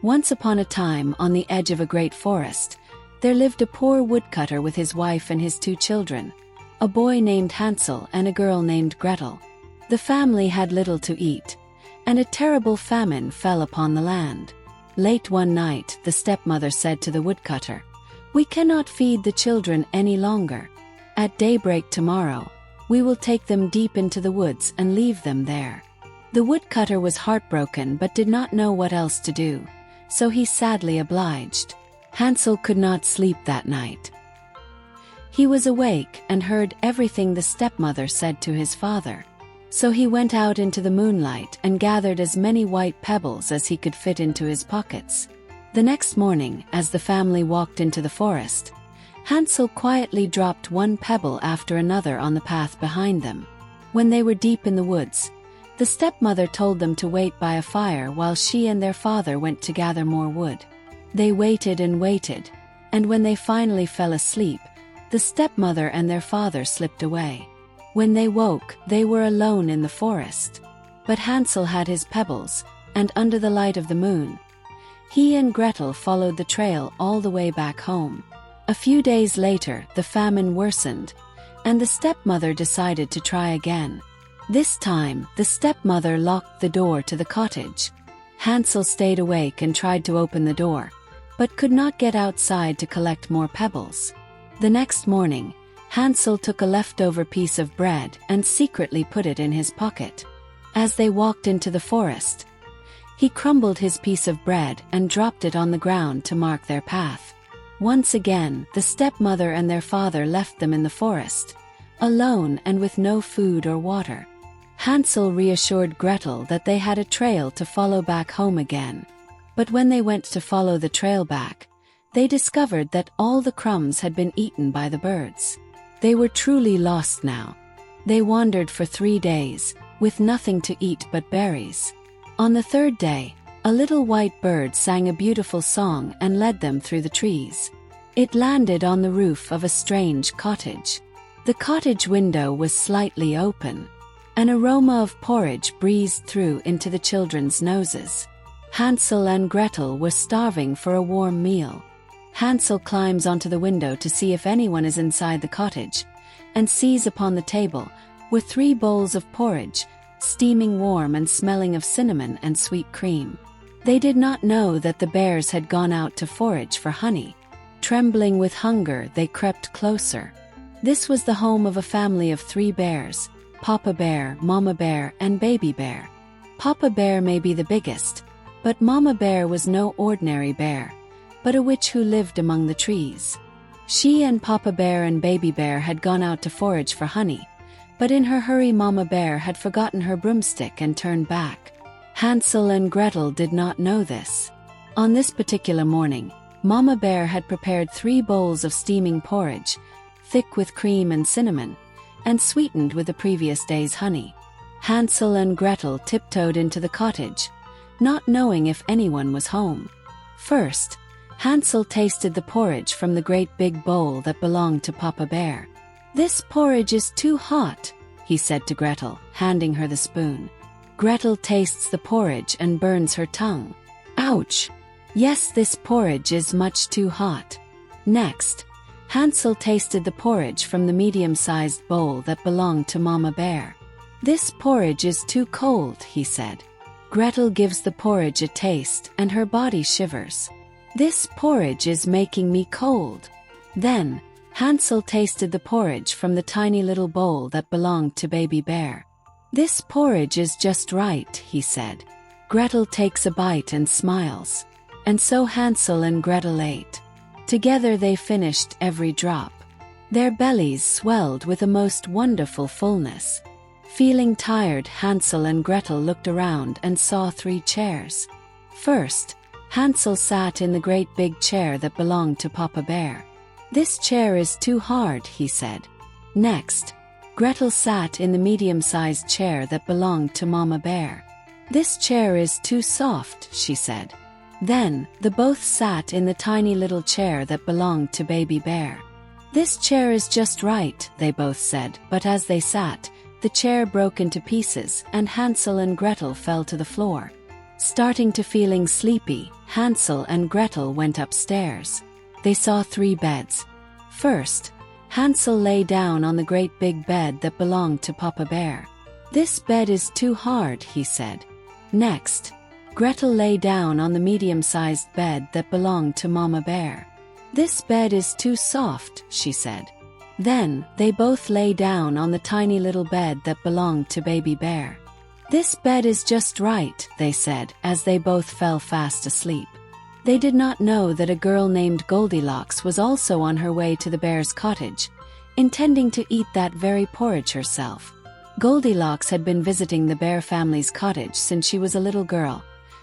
Once upon a time, on the edge of a great forest, there lived a poor woodcutter with his wife and his 2 children, a boy named Hansel and a girl named Gretel. The family had little to eat, and a terrible famine fell upon the land. Late one night, the stepmother said to the woodcutter, "We cannot feed the children any longer. At daybreak tomorrow, we will take them deep into the woods and leave them there." The woodcutter was heartbroken but did not know what else to do, so he sadly obliged. Hansel could not sleep that night. He was awake and heard everything the stepmother said to his father. So he went out into the moonlight and gathered as many white pebbles as he could fit into his pockets. The next morning, as the family walked into the forest, Hansel quietly dropped one pebble after another on the path behind them. When they were deep in the woods, the stepmother told them to wait by a fire while she and their father went to gather more wood. They waited and waited, and when they finally fell asleep, the stepmother and their father slipped away. When they woke, they were alone in the forest. But Hansel had his pebbles, and under the light of the moon, he and Gretel followed the trail all the way back home. A few days later, the famine worsened, and the stepmother decided to try again. This time, the stepmother locked the door to the cottage. Hansel stayed awake and tried to open the door, but could not get outside to collect more pebbles. The next morning, Hansel took a leftover piece of bread and secretly put it in his pocket. As they walked into the forest, he crumbled his piece of bread and dropped it on the ground to mark their path. Once again, the stepmother and their father left them in the forest, alone and with no food or water. Hansel reassured Gretel that they had a trail to follow back home again. But when they went to follow the trail back, they discovered that all the crumbs had been eaten by the birds. They were truly lost now. They wandered for 3 days, with nothing to eat but berries. On the 3rd day, a little white bird sang a beautiful song and led them through the trees. It landed on the roof of a strange cottage. The cottage window was slightly open. An aroma of porridge breezed through into the children's noses. Hansel and Gretel were starving for a warm meal. Hansel climbs onto the window to see if anyone is inside the cottage, and sees upon the table were 3 bowls of porridge, steaming warm and smelling of cinnamon and sweet cream. They did not know that the bears had gone out to forage for honey. Trembling with hunger, they crept closer. This was the home of a family of 3 bears: Papa Bear, Mama Bear, and Baby Bear. Papa Bear may be the biggest, but Mama Bear was no ordinary bear, but a witch who lived among the trees. She and Papa Bear and Baby Bear had gone out to forage for honey, but in her hurry Mama Bear had forgotten her broomstick and turned back. Hansel and Gretel did not know this. On this particular morning, Mama Bear had prepared 3 bowls of steaming porridge, thick with cream and cinnamon, and sweetened with the previous day's honey. Hansel and Gretel tiptoed into the cottage, not knowing if anyone was home. First, Hansel tasted the porridge from the great big bowl that belonged to Papa Bear. "This porridge is too hot," he said to Gretel, handing her the spoon. Gretel tastes the porridge and burns her tongue. "Ouch! Yes, this porridge is much too hot." Next, Hansel tasted the porridge from the medium-sized bowl that belonged to Mama Bear. "This porridge is too cold," he said. Gretel gives the porridge a taste and her body shivers. "This porridge is making me cold." Then, Hansel tasted the porridge from the tiny little bowl that belonged to Baby Bear. "This porridge is just right," he said. Gretel takes a bite and smiles. And so Hansel and Gretel ate. Together they finished every drop. Their bellies swelled with a most wonderful fullness. Feeling tired, Hansel and Gretel looked around and saw 3 chairs. First, Hansel sat in the great big chair that belonged to Papa Bear. "This chair is too hard," he said. Next, Gretel sat in the medium-sized chair that belonged to Mama Bear. "This chair is too soft," she said. Then, the both sat in the tiny little chair that belonged to Baby Bear. "This chair is just right," they both said, but as they sat, the chair broke into pieces and Hansel and Gretel fell to the floor. Starting to feeling sleepy, Hansel and Gretel went upstairs. They saw 3 beds. First, Hansel lay down on the great big bed that belonged to Papa Bear. "This bed is too hard," he said. Next, Gretel lay down on the medium-sized bed that belonged to Mama Bear. "This bed is too soft," she said. Then, they both lay down on the tiny little bed that belonged to Baby Bear. "This bed is just right," they said, as they both fell fast asleep. They did not know that a girl named Goldilocks was also on her way to the bear's cottage, intending to eat that very porridge herself. Goldilocks had been visiting the bear family's cottage since she was a little girl,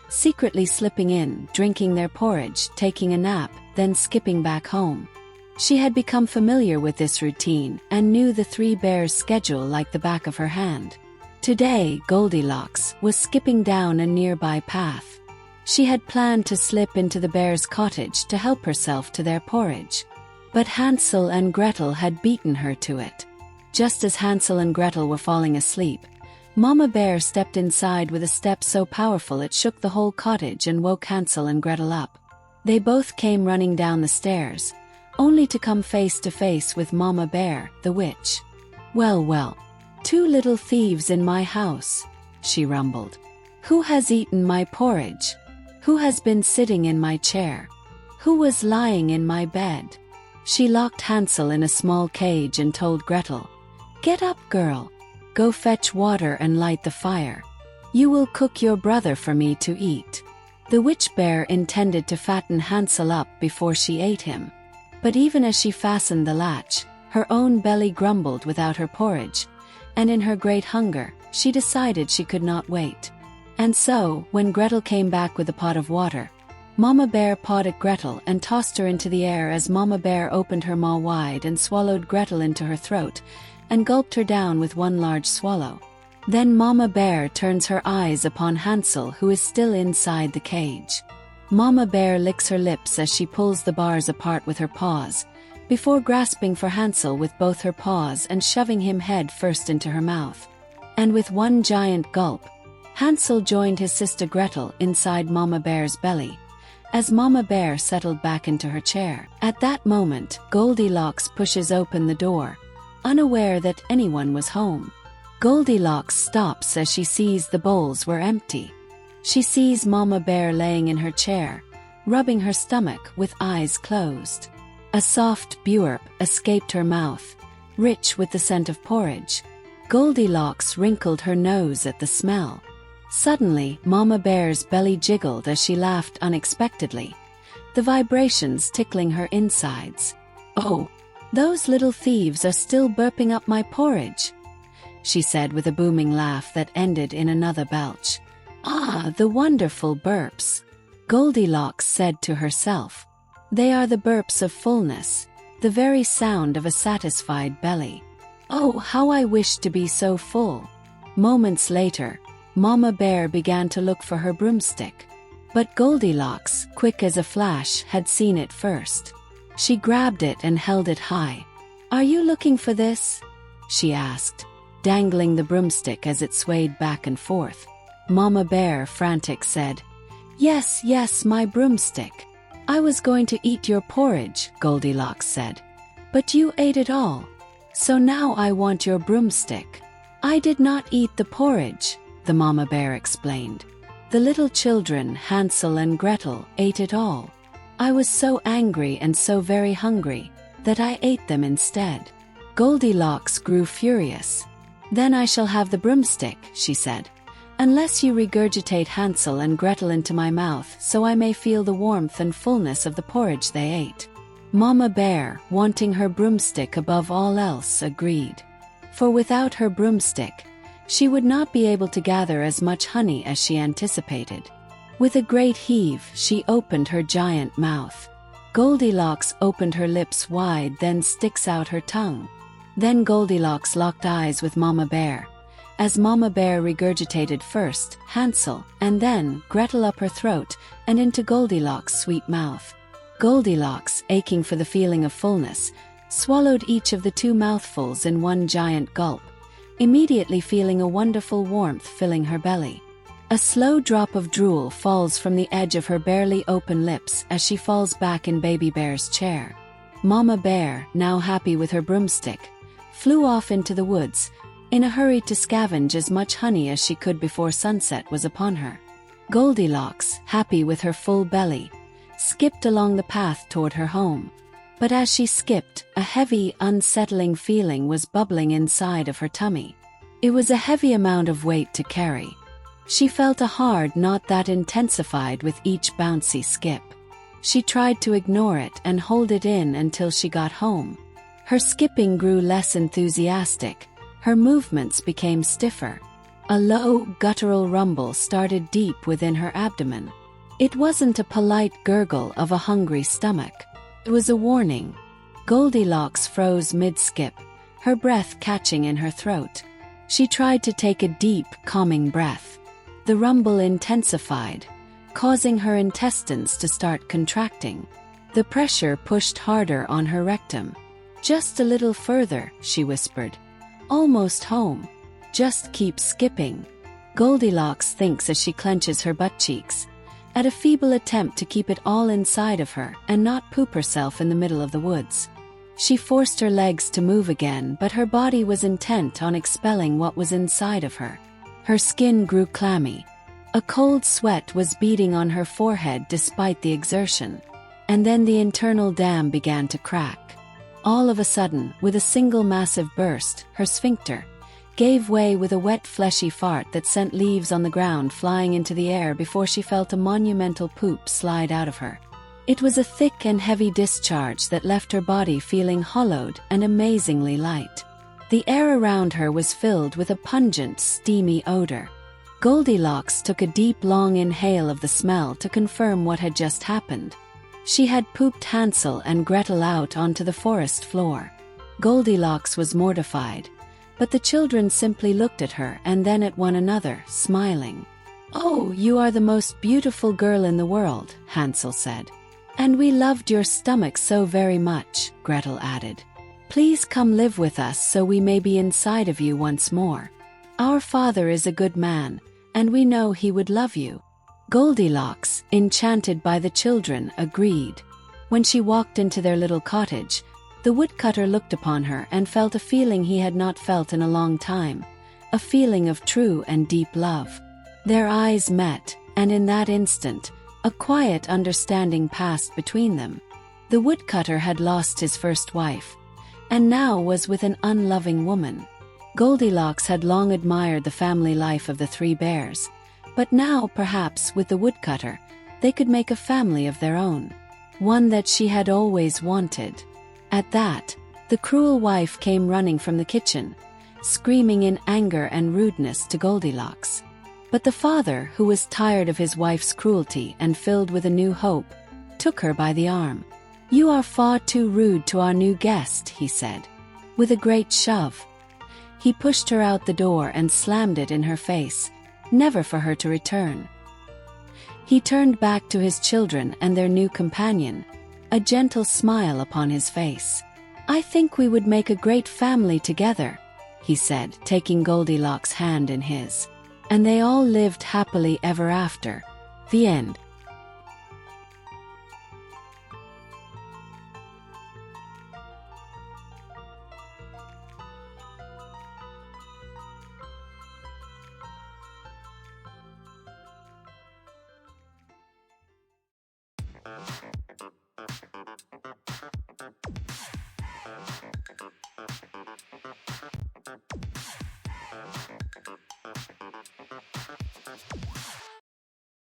secretly slipping in, drinking their porridge, taking a nap, then skipping back home. She had become familiar with this routine and knew the 3 bears' schedule like the back of her hand. Today, Goldilocks was skipping down a nearby path. She had planned to slip into the bear's cottage to help herself to their porridge. But Hansel and Gretel had beaten her to it. Just as Hansel and Gretel were falling asleep, Mama Bear stepped inside with a step so powerful it shook the whole cottage and woke Hansel and Gretel up. They both came running down the stairs, only to come face to face with Mama Bear, the witch. "Well, well, 2 little thieves in my house," she rumbled. "Who has eaten my porridge? Who has been sitting in my chair? Who was lying in my bed?" She locked Hansel in a small cage and told Gretel, "Get up, girl. Go fetch water and light the fire. You will cook your brother for me to eat." The witch bear intended to fatten Hansel up before she ate him. But even as she fastened the latch, her own belly grumbled without her porridge, and in her great hunger, she decided she could not wait. And so, when Gretel came back with a pot of water, Mama Bear pawed at Gretel and tossed her into the air as Mama Bear opened her maw wide and swallowed Gretel into her throat, and gulped her down with one large swallow. Then Mama Bear turns her eyes upon Hansel, who is still inside the cage. Mama Bear licks her lips as she pulls the bars apart with her paws, before grasping for Hansel with both her paws and shoving him head first into her mouth. And with one giant gulp, Hansel joined his sister Gretel inside Mama Bear's belly, as Mama Bear settled back into her chair. At that moment, Goldilocks pushes open the door, unaware that anyone was home. Goldilocks stops as she sees the bowls were empty. She sees Mama Bear laying in her chair, rubbing her stomach with eyes closed. A soft burp escaped her mouth, rich with the scent of porridge. Goldilocks wrinkled her nose at the smell. Suddenly, Mama Bear's belly jiggled as she laughed unexpectedly, the vibrations tickling her insides. "Oh, those little thieves are still burping up my porridge," she said with a booming laugh that ended in another belch. "Ah, the wonderful burps," Goldilocks said to herself. "They are the burps of fullness, the very sound of a satisfied belly. Oh, how I wish to be so full." Moments later, Mama Bear began to look for her broomstick. But Goldilocks, quick as a flash, had seen it first. She grabbed it and held it high. "Are you looking for this?" she asked, dangling the broomstick as it swayed back and forth. Mama Bear, frantic, said, "Yes, yes, my broomstick. I was going to eat your porridge," Goldilocks said. "But you ate it all. So now I want your broomstick." "I did not eat the porridge," the Mama Bear explained. "The little children, Hansel and Gretel, ate it all. I was so angry and so very hungry that I ate them instead." Goldilocks grew furious. "Then I shall have the broomstick," she said, "unless you regurgitate Hansel and Gretel into my mouth so I may feel the warmth and fullness of the porridge they ate." Mama Bear, wanting her broomstick above all else, agreed. For without her broomstick, she would not be able to gather as much honey as she anticipated. With a great heave, she opened her giant mouth. Goldilocks opened her lips wide, then sticks out her tongue. Then Goldilocks locked eyes with Mama Bear, as Mama Bear regurgitated first Hansel, and then Gretel up her throat and into Goldilocks' sweet mouth. Goldilocks, aching for the feeling of fullness, swallowed each of the 2 mouthfuls in one giant gulp, immediately feeling a wonderful warmth filling her belly. A slow drop of drool falls from the edge of her barely open lips as she falls back in Baby Bear's chair. Mama Bear, now happy with her broomstick, flew off into the woods, in a hurry to scavenge as much honey as she could before sunset was upon her. Goldilocks, happy with her full belly, skipped along the path toward her home. But as she skipped, a heavy, unsettling feeling was bubbling inside of her tummy. It was a heavy amount of weight to carry. She felt a hard knot that intensified with each bouncy skip. She tried to ignore it and hold it in until she got home. Her skipping grew less enthusiastic, her movements became stiffer. A low, guttural rumble started deep within her abdomen. It wasn't a polite gurgle of a hungry stomach. It was a warning. Goldilocks froze mid-skip, her breath catching in her throat. She tried to take a deep, calming breath. The rumble intensified, causing her intestines to start contracting. The pressure pushed harder on her rectum. "Just a little further," she whispered. "Almost home. Just keep skipping." Goldilocks thinks as she clenches her butt cheeks, at a feeble attempt to keep it all inside of her and not poop herself in the middle of the woods. She forced her legs to move again, but her body was intent on expelling what was inside of her. Her skin grew clammy. A cold sweat was beading on her forehead despite the exertion. And then the internal dam began to crack. All of a sudden, with a single massive burst, her sphincter gave way with a wet fleshy fart that sent leaves on the ground flying into the air before she felt a monumental poop slide out of her. It was a thick and heavy discharge that left her body feeling hollowed and amazingly light. The air around her was filled with a pungent, steamy odor. Goldilocks took a deep, long inhale of the smell to confirm what had just happened. She had pooped Hansel and Gretel out onto the forest floor. Goldilocks was mortified, but the children simply looked at her and then at one another, smiling. "Oh, you are the most beautiful girl in the world," Hansel said. "And we loved your stomach so very much," Gretel added. "Please come live with us so we may be inside of you once more. Our father is a good man, and we know he would love you." Goldilocks, enchanted by the children, agreed. When she walked into their little cottage, the woodcutter looked upon her and felt a feeling he had not felt in a long time, a feeling of true and deep love. Their eyes met, and in that instant, a quiet understanding passed between them. The woodcutter had lost his first wife, and now was with an unloving woman. Goldilocks had long admired the family life of the 3 bears, but now, perhaps, with the woodcutter, they could make a family of their own, one that she had always wanted. At that, the cruel wife came running from the kitchen, screaming in anger and rudeness to Goldilocks. But the father, who was tired of his wife's cruelty and filled with a new hope, took her by the arm. "You are far too rude to our new guest," he said. With a great shove, he pushed her out the door and slammed it in her face, never for her to return. He turned back to his children and their new companion, a gentle smile upon his face. "I think we would make a great family together," he said, taking Goldilocks' hand in his. And they all lived happily ever after. The end.